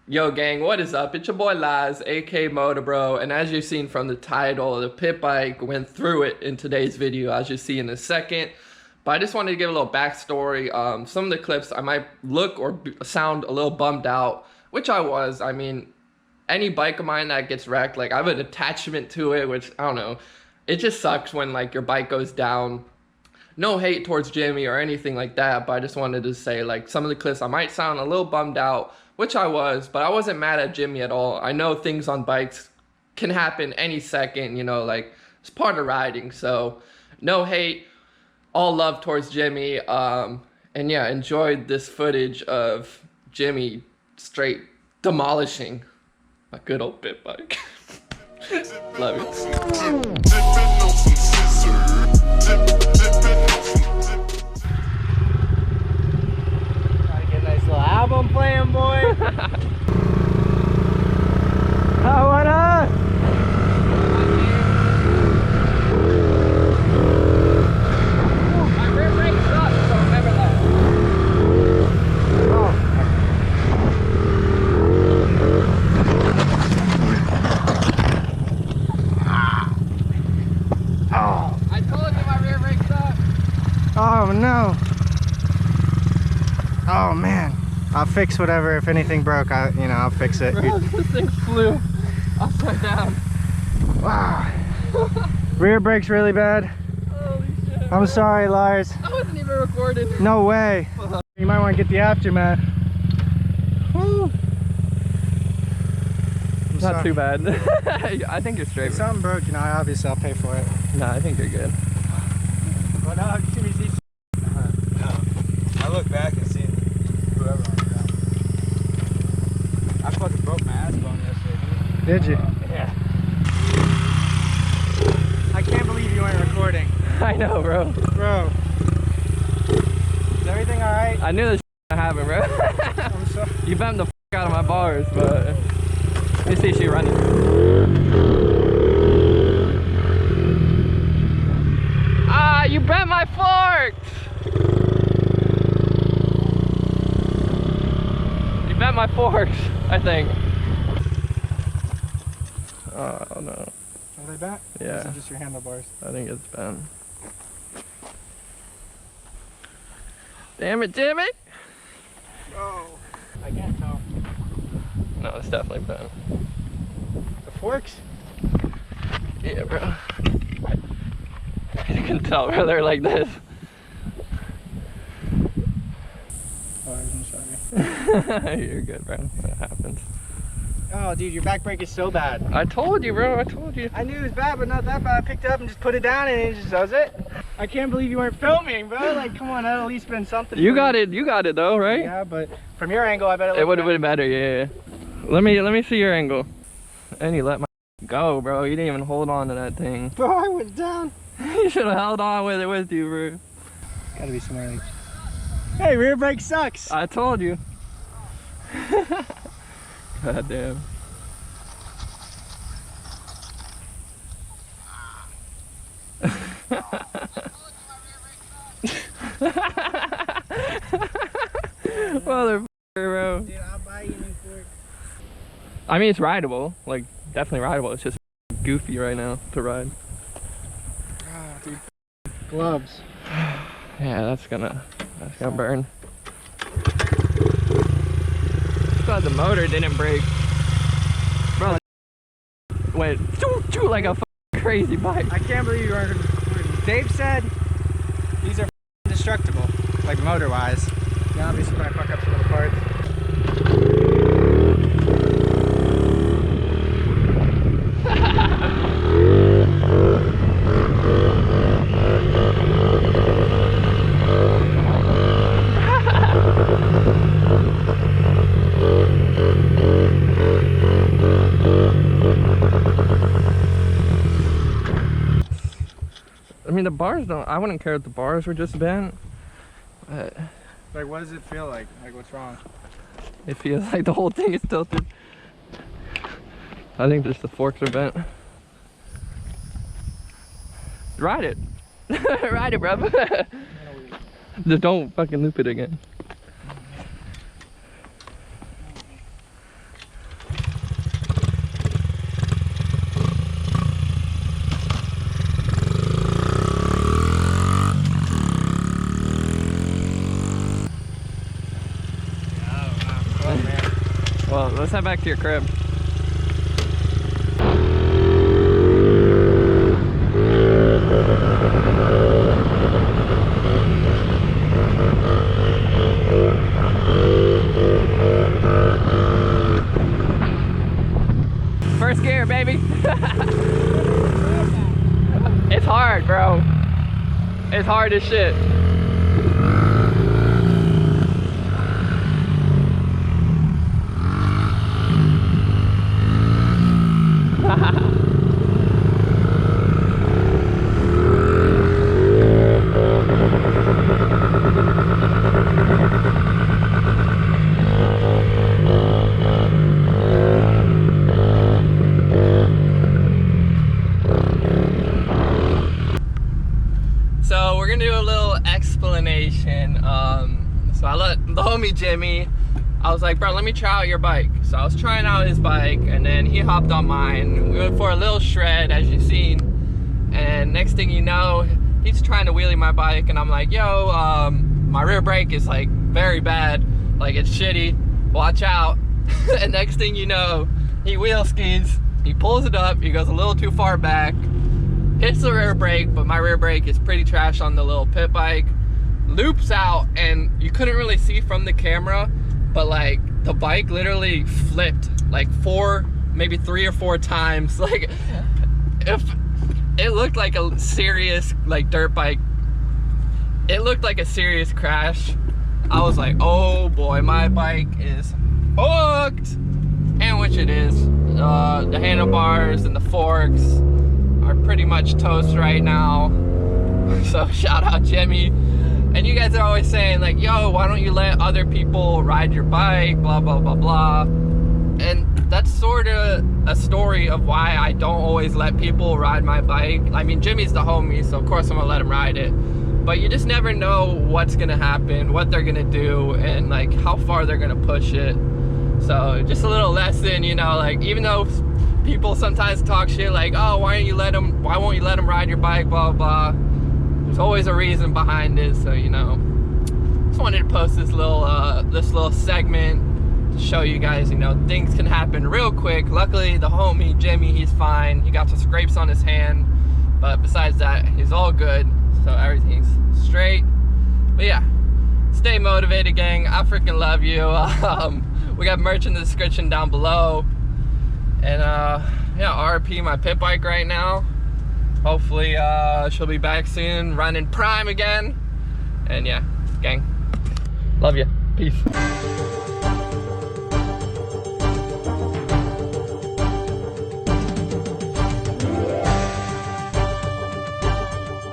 Yo gang, what is up? It's your boy Laz, aka MotoBroo, and as you've seen from the title, the pit bike went through it in today's video, as you see in a second. But I just wanted to give a little backstory. Some of the clips I might look or sound a little bummed out, which I was. I mean, any bike of mine that gets wrecked, like I have an attachment to it, which I don't know. It just sucks when like your bike goes down. No hate towards Jimmy or anything like that, but I just wanted to say like some of the clips I might sound a little bummed out, which I was, but I wasn't mad at Jimmy at all. I know things on bikes can happen any second, you know, like it's part of riding. So no hate, all love towards Jimmy. And yeah, enjoyed this footage of Jimmy straight demolishing a good old pit bike. Love it. Album playing, boy. Oh, what up? My rear brake sucks, so remember that. Oh. I told you my rear brake sucks. Oh no. Oh man. I'll fix whatever. If anything broke, I'll fix it. Bro, this thing flew upside down. Wow. Rear brake's really bad. Holy shit. I'm sorry, Lars. I wasn't even recording. No way. You might want to get the aftermath. Woo. Not too bad. I think you're straight. If something broke, obviously I'll pay for it. No, I think you're good. What up? I look back and see whoever on the ground. I fucking broke my ass bone yesterday, Did you? Yeah. I can't believe you weren't recording. I know, bro. Bro. Is everything alright? I knew this was gonna happen, bro. I'm sorry. You bent the out of my bars, but let me see she running. Ah, you bent my forks! You bent my forks, I think. Oh no. Are they back? Yeah. Or is it just your handlebars? I think it's bent. Damn it, Jimmy! Oh. I can't tell. No, it's definitely bent. The forks? Yeah, bro. You can tell, bro, they're like this. Oh, I was gonna show you. You're good, bro. That happens. Oh, dude, your back brake is so bad. I told you, bro. I told you. I knew it was bad, but not that bad. I picked it up and just put it down and it just does it. I can't believe you weren't filming, bro. Like, come on, that'd at least been something. You got it. You got it, though, right? Yeah, but from your angle, I bet It would have been better. Yeah. Let me see your angle. And you let my go, bro. You didn't even hold on to that thing. Bro, I went down. You should have held on with it with you, bro. Gotta be somewhere like. Hey, rear brake sucks. I told you. God damn. Motherfucker, bro. Dude, I'll buy you a new fork. I mean, it's rideable. Like, definitely rideable. It's just goofy right now to ride. Oh, dude. Gloves. Yeah, that's gonna burn. Glad the motor didn't break. Bro, went like a crazy bike. I can't believe you weren't recording. Dave said these are indestructible, like motor-wise. Yeah, obviously when I fuck up some of the parts. I mean, the bars don't. I wouldn't care if the bars were just bent. But Like, what does it feel like? Like, what's wrong? it feels like the whole thing is tilted. I think just the forks are bent. Ride it. Ride it, bro. Just don't fucking loop it again. Well, let's head back to your crib. First gear, baby. It's hard, bro. It's hard as shit. So we're gonna do a little explanation. So I let the homie Jimmy, I was like, bro, let me try out your bike. So I was trying out his bike, and then he hopped on mine. We went for a little shred, as you've seen. And next thing you know, he's trying to wheelie my bike, and I'm like, yo, my rear brake is like very bad. Like, it's shitty, watch out. And next thing you know, he wheel skis, he pulls it up, he goes a little too far back, hits the rear brake, but my rear brake is pretty trash on the little pit bike, loops out, and you couldn't really see from the camera, but like the bike literally flipped like maybe 3 or 4 times. Like, if it looked like a serious like dirt bike, it looked like a serious crash. I was like, oh boy, my bike is hooked, and which it is. The handlebars and the forks are pretty much toast right now. So shout out Jimmy. And you guys are always saying like, yo, why don't you let other people ride your bike, blah blah blah blah. And that's sort of a story of why I don't always let people ride my bike. I mean, Jimmy's the homie, so of course I'm gonna let him ride it, but you just never know what's gonna happen, what they're gonna do, and like how far they're gonna push it. So just a little lesson, you know, like, even though people sometimes talk shit like, oh, why won't you let them ride your bike, blah blah, there's always a reason behind it. So, you know, just wanted to post this little segment to show you guys, you know, things can happen real quick. Luckily the homie Jimmy, he's fine. He got some scrapes on his hand, but besides that, he's all good, so everything's straight. But yeah, stay motivated, gang. I freaking love you. We got merch in the description down below. And yeah, RP my pit bike right now. Hopefully she'll be back soon, running prime again. And yeah, gang, love you. Peace.